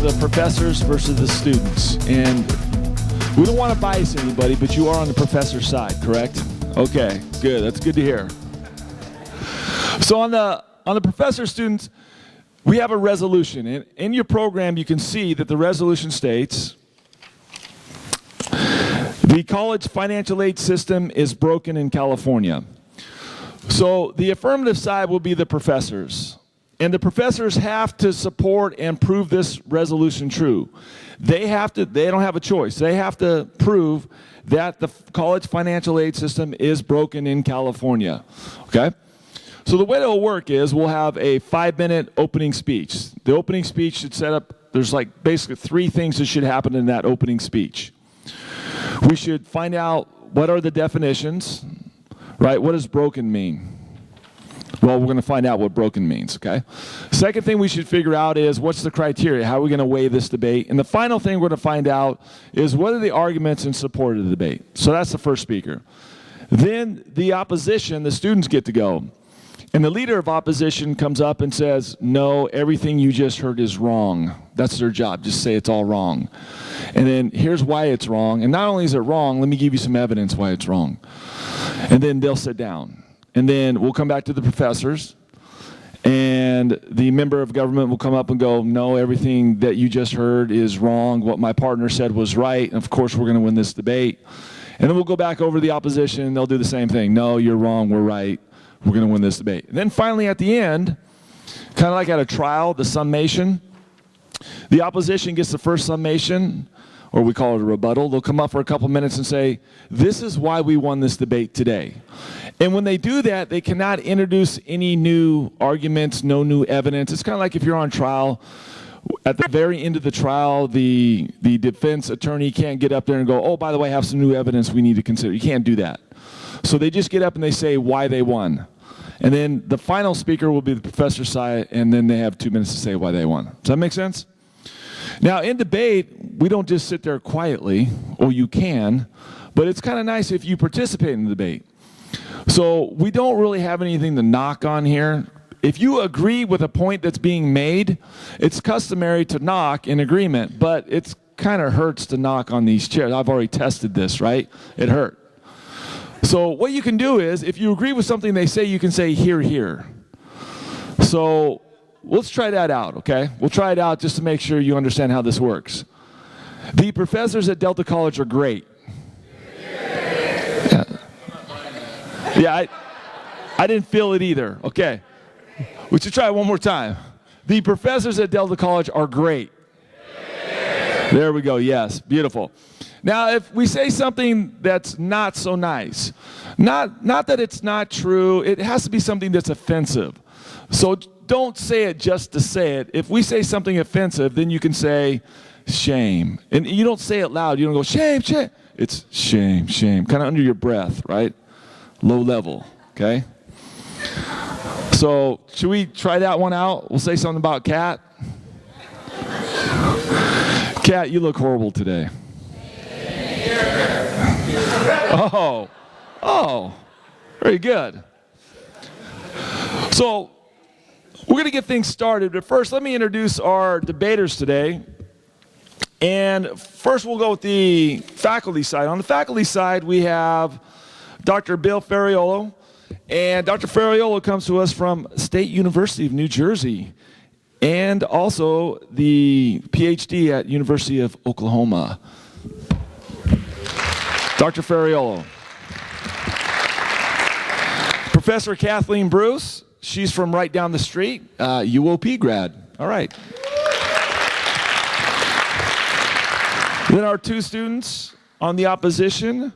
the professors versus the students. And we don't want to bias anybody, but you are on the professor's side, correct? Okay, good. That's good to hear. So on the professor students, we have a resolution. And in your program, you can see that the resolution states, the college financial aid system is broken in California. So the affirmative side will be the professors. And the professors have to support and prove this resolution true. They don't have a choice. They have to prove that the college financial aid system is broken in California. Okay? So the way it will work is we'll have a 5-minute opening speech. The opening speech should set up, there's like basically 3 things that should happen in that opening speech. We should find out what are the definitions, right? What does broken mean? Well, we're going to find out what broken means, okay? Second thing we should figure out is what's the criteria? How are we going to weigh this debate? And the final thing we're going to find out is what are the arguments in support of the debate? So that's the first speaker. Then the opposition, the students get to go. And the leader of opposition comes up and says, no, everything you just heard is wrong. That's their job. Just say it's all wrong. And then here's why it's wrong. And not only is it wrong, let me give you some evidence why it's wrong. And then they'll sit down. And then we'll come back to the professors. And the member of government will come up and go, no, everything that you just heard is wrong. What my partner said was right. And of course, we're going to win this debate. And then we'll go back over to the opposition. And they'll do the same thing. No, you're wrong. We're right. We're going to win this debate. And then finally at the end, kind of like at a trial, the summation, the opposition gets the first summation, or we call it a rebuttal. They'll come up for a couple minutes and say, this is why we won this debate today. And when they do that, they cannot introduce any new arguments, no new evidence. It's kind of like if you're on trial. At the very end of the trial, the defense attorney can't get up there and go, oh, by the way, I have some new evidence we need to consider. You can't do that. So they just get up and they say why they won. And then the final speaker will be the professor's side, and then they have 2 minutes to say why they won. Does that make sense? Now, in debate, we don't just sit there quietly, or you can, but it's kind of nice if you participate in the debate. So we don't really have anything to knock on here. If you agree with a point that's being made, it's customary to knock in agreement, but it kind of hurts to knock on these chairs. I've already tested this, right? It hurt. So what you can do is, if you agree with something they say, you can say, hear, hear. So let's try that out, okay? We'll try it out just to make sure you understand how this works. The professors at Delta College are great. Yeah, I didn't feel it either. Okay. We should try it one more time. The professors at Delta College are great. There we go. Yes. Beautiful. Now, if we say something that's not so nice, not that it's not true, it has to be something that's offensive. So don't say it just to say it. If we say something offensive, then you can say shame. And you don't say it loud. You don't go shame, shame. It's shame, shame. Kind of under your breath, right? Low level, okay? So should we try that one out? We'll say something about Kat. Kat, you look horrible today. Oh, very good. So we're going to get things started, but first let me introduce our debaters today. And first we'll go with the faculty side. On the faculty side, we have Dr. Bill Ferriolo. And Dr. Ferriolo comes to us from State University of New Jersey and also the PhD at University of Oklahoma. Dr. Ferriolo. Professor Kathleen Bruce, she's from right down the street, UOP grad. All right. Then our 2 students on the opposition.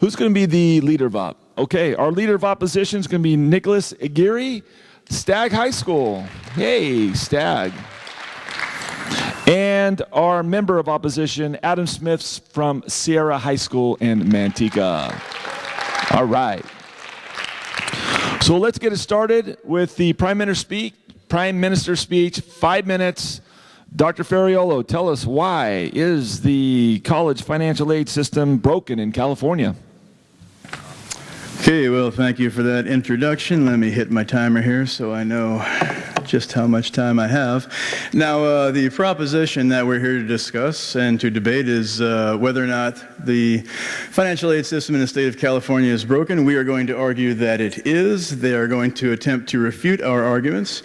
Who's going to be the leader of op? Okay, our leader of opposition is going to be Nicholas Aguirre, Stagg High School. Hey, Stagg. And our member of opposition, Adam Smith's from Sierra High School in Manteca. All right. So let's get it started with the Prime Minister speech, 5 minutes. Dr. Ferriolo, tell us, why is the college financial aid system broken in California? Okay, well, thank you for that introduction. Let me hit my timer here so I know just how much time I have. Now, the proposition that we're here to discuss and to debate is whether or not the financial aid system in the state of California is broken. We are going to argue that it is. They are going to attempt to refute our arguments,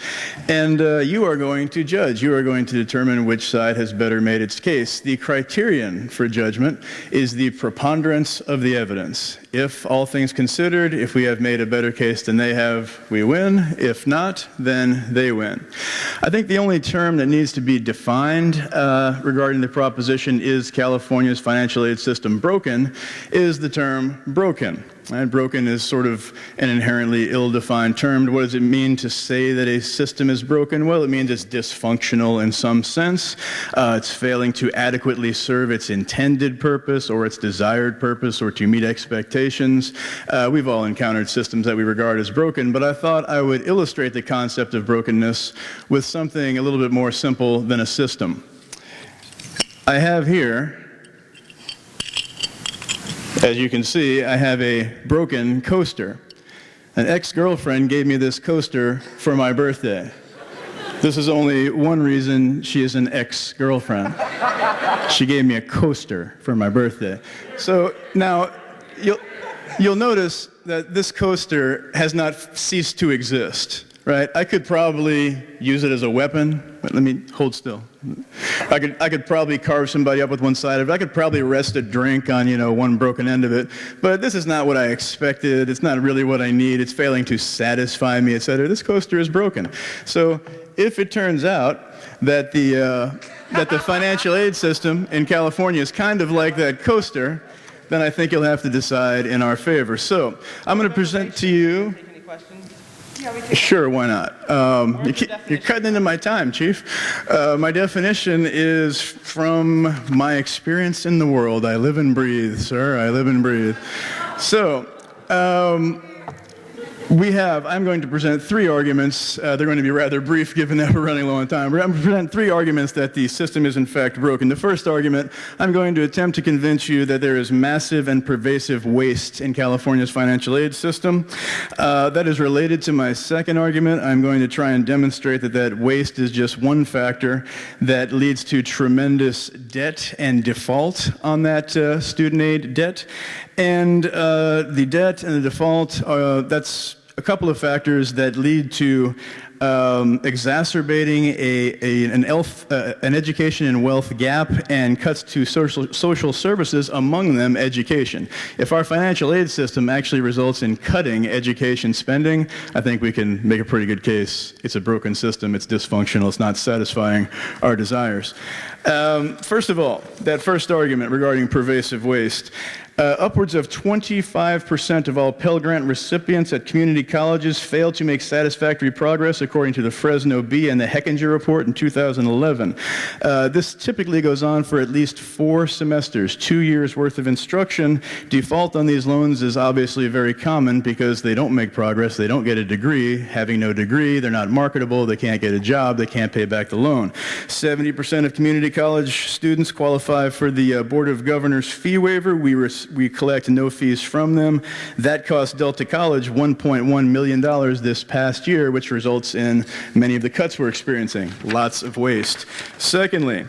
and you are going to judge. You are going to determine which side has better made its case. The criterion for judgment is the preponderance of the evidence. If all things considered, if we have made a better case than they have, we win. If not, then they win. I think the only term that needs to be defined regarding the proposition, is California's financial aid system broken, is the term broken. And broken is sort of an inherently ill-defined term. What does it mean to say that a system is broken? Well, it means it's dysfunctional in some sense. It's failing to adequately serve its intended purpose or its desired purpose or to meet expectations. We've all encountered systems that we regard as broken, but I thought I would illustrate the concept of brokenness with something a little bit more simple than a system. I have here, as you can see, I have a broken coaster. An ex-girlfriend gave me this coaster for my birthday. This is only one reason she is an ex-girlfriend. She gave me a coaster for my birthday. So now, you'll notice that this coaster has not ceased to exist, right? I could probably use it as a weapon. Let me hold still. I could probably carve somebody up with one side of it. I could probably rest a drink on, one broken end of it. But this is not what I expected. It's not really what I need. It's failing to satisfy me, etc. This coaster is broken. So if it turns out that the financial aid system in California is kind of like that coaster, then I think you'll have to decide in our favor. So I'm going to present to you. Sure, why not? You're cutting into my time, Chief. My definition is from my experience in the world. I live and breathe, sir. I live and breathe. So, I'm going to present three arguments. They're going to be rather brief given that we're running low on time. I'm going to present three arguments that the system is in fact broken. The first argument, I'm going to attempt to convince you that there is massive and pervasive waste in California's financial aid system. That is related to my second argument. I'm going to try and demonstrate that waste is just one factor that leads to tremendous debt and default on that student aid debt. And the debt and the default, that's a couple of factors that lead to exacerbating an education and wealth gap and cuts to social services, among them education. If our financial aid system actually results in cutting education spending, I think we can make a pretty good case. It's a broken system, it's dysfunctional, it's not satisfying our desires. First of all, that first argument regarding pervasive waste. Upwards of 25% of all Pell Grant recipients at community colleges failed to make satisfactory progress, according to the Fresno Bee and the Hechinger report in 2011. This typically goes on for at least 4 semesters, 2 years worth of instruction. Default on these loans is obviously very common because they don't make progress, they don't get a degree. Having no degree, they're not marketable, they can't get a job, they can't pay back the loan. 70% of community college students qualify for the Board of Governors fee waiver. We collect no fees from them. That cost Delta College $1.1 million this past year, which results in many of the cuts we're experiencing. Lots of waste. Secondly,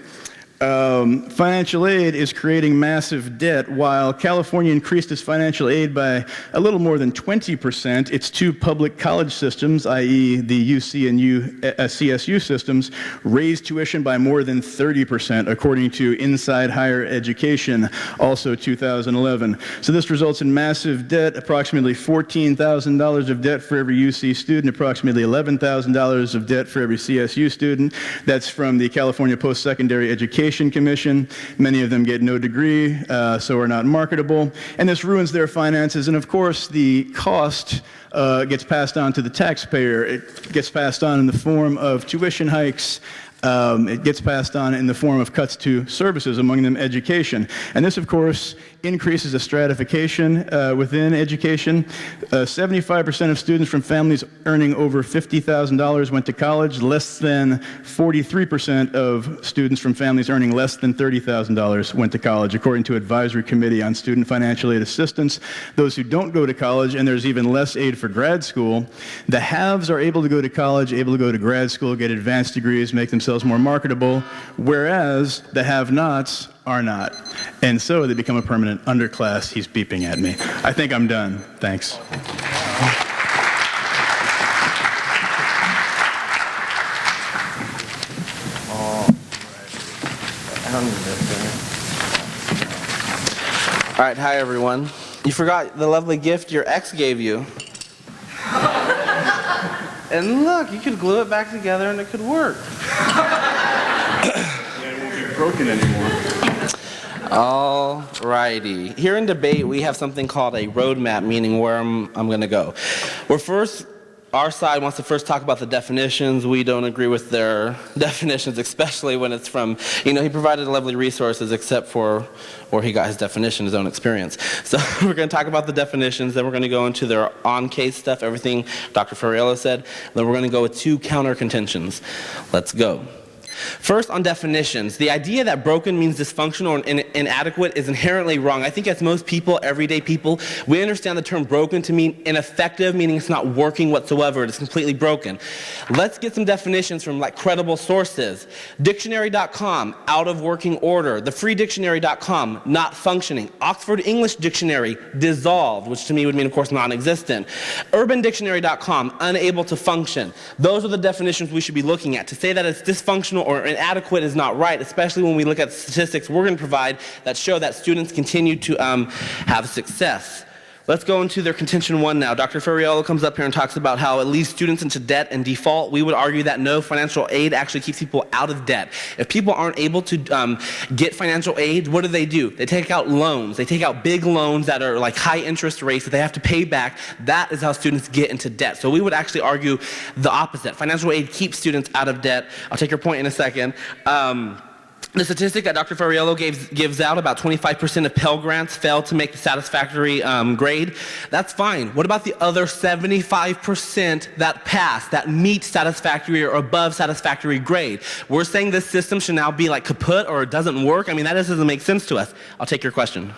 financial aid is creating massive debt. While California increased its financial aid by a little more than 20%, its 2 public college systems, i.e. the UC and CSU systems, raised tuition by more than 30%, according to Inside Higher Education, also 2011. So this results in massive debt, approximately $14,000 of debt for every UC student, approximately $11,000 of debt for every CSU student. That's from the California Post-Secondary Education Commission. Many of them get no degree, so are not marketable, and this ruins their finances. And of course, the cost gets passed on to the taxpayer. It gets passed on in the form of tuition hikes. It gets passed on in the form of cuts to services, among them education. And this, of course, increases the stratification within education. 75% of students from families earning over $50,000 went to college. Less than 43% of students from families earning less than $30,000 went to college, according to Advisory Committee on Student Financial Aid Assistance. Those who don't go to college, and there's even less aid for grad school, the haves are able to go to college, able to go to grad school, get advanced degrees, make themselves more marketable, whereas the have-nots are not. And so they become a permanent underclass. He's beeping at me. I think I'm done. Thanks. All right, hi everyone. You forgot the lovely gift your ex gave you. And look, you could glue it back together and it could work. Yeah, it won't be broken anymore. All righty. Here in debate, we have something called a roadmap, meaning where I'm going to go. Our side wants to first talk about the definitions. We don't agree with their definitions, especially when it's from, he provided lovely resources except for where he got his definition, his own experience. So we're going to talk about the definitions, then we're going to go into their on-case stuff, everything Dr. Ferriello said, then we're going to go with 2 counter contentions. Let's go. First, on definitions, the idea that broken means dysfunctional or inadequate is inherently wrong. I think as most people, everyday people, we understand the term broken to mean ineffective, meaning it's not working whatsoever, it's completely broken. Let's get some definitions from credible sources. Dictionary.com, out of working order. TheFreeDictionary.com, not functioning. Oxford English Dictionary, dissolved, which to me would mean, of course, non-existent. UrbanDictionary.com, unable to function. Those are the definitions we should be looking at. To say that it's dysfunctional or inadequate is not right, especially when we look at the statistics we're going to provide that show that students continue to have success. Let's go into their contention 1 now. Dr. Ferriello comes up here and talks about how it leads students into debt and default. We would argue that no, financial aid actually keeps people out of debt. If people aren't able to get financial aid, what do? They take out loans. They take out big loans that are high interest rates that they have to pay back. That is how students get into debt. So we would actually argue the opposite. Financial aid keeps students out of debt. I'll take your point in a second. The statistic that Dr. Ferriello gives out, about 25% of Pell Grants fail to make the satisfactory grade. That's fine. What about the other 75% that pass, that meet satisfactory or above satisfactory grade? We're saying this system should now be kaput or it doesn't work? I mean, that doesn't make sense to us. I'll take your question.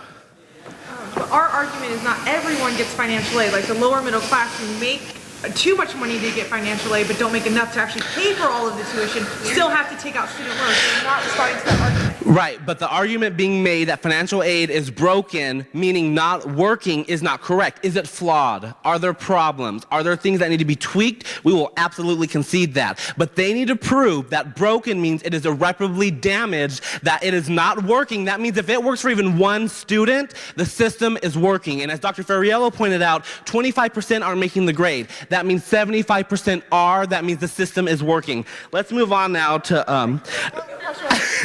But our argument is not everyone gets financial aid. The lower middle class who make too much money to get financial aid but don't make enough to actually pay for all of the tuition still have to take out student loans. So we're not responding to that argument. Right, but the argument being made that financial aid is broken, meaning not working, is not correct. Is it flawed? Are there problems? Are there things that need to be tweaked? We will absolutely concede that. But they need to prove that broken means it is irreparably damaged, that it is not working. That means if it works for even one student, the system is working. And as Dr. Ferriello pointed out, 25% are making the grade. That means 75% are. That means the system is working. Let's move on now to,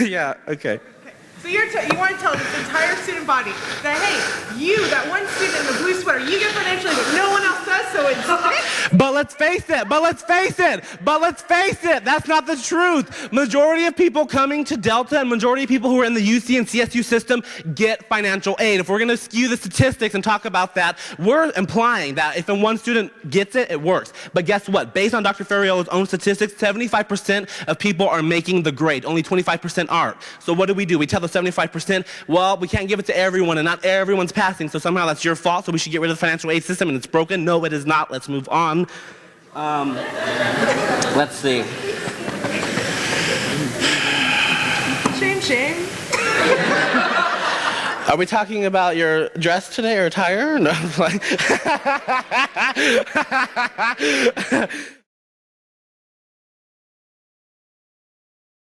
yeah, okay. So you want to tell this entire student body that, hey, you, that one student in the blue sweater, you get financial aid, but no one else does, so it's fixed? But let's face it, that's not the truth. Majority of people coming to Delta and majority of people who are in the UC and CSU system get financial aid. If we're going to skew the statistics and talk about that, we're implying that if one student gets it, it works. But guess what? Based on Dr. Ferriello's own statistics, 75% of people are making the grade. Only 25% aren't. So what do? We tell the 75%, well, we can't give it to everyone and not everyone's passing, so somehow that's your fault, so we should get rid of the financial aid system and it's broken. No, it is not. Let's move on. Let's see. Shame. Are we talking about your dress today or attire? No,